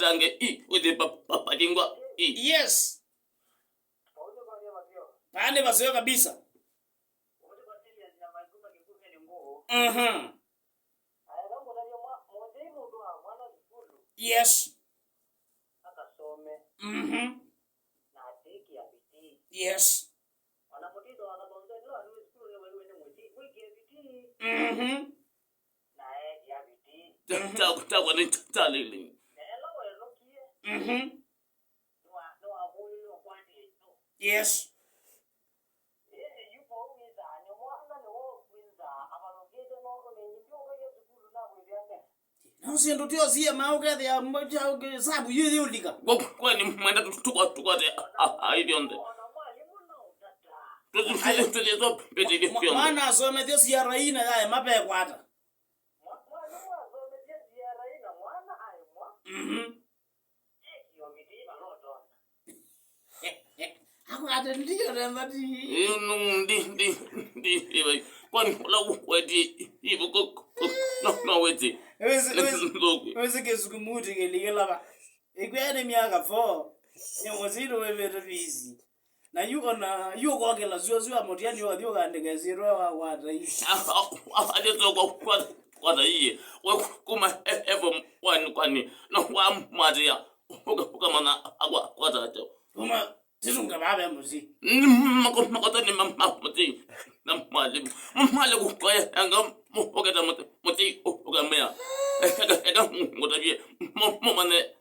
dange I ude papa dingwa I. Yes. Pande basio kabisa. Yes. Yes. Yes. No siendo tio sia mauke ya mmoja sabu yuli ulika. Kwani mwenda tukate aidionde. Tuzo pete kifyo. Mwana asome tio sia raina ya mape kwata. Aku ada ndio ndati. Ndi. Kwani la wedi ibuko no wedi. Wezi kesukumuti kelikela ba. Ikwene miaka 4. Yomoziro webere busy. Na you go ke la zio amotiani wa dio gande ke ziro wa rai. Aje to kwa dai. We kuma ever one kwani no wa madia. Kama na agwa kwa tato. Kuma tisunga babe muzi. Makota ni muti. Na mali kwa anga okata muti okamea. Ega ngotabie momane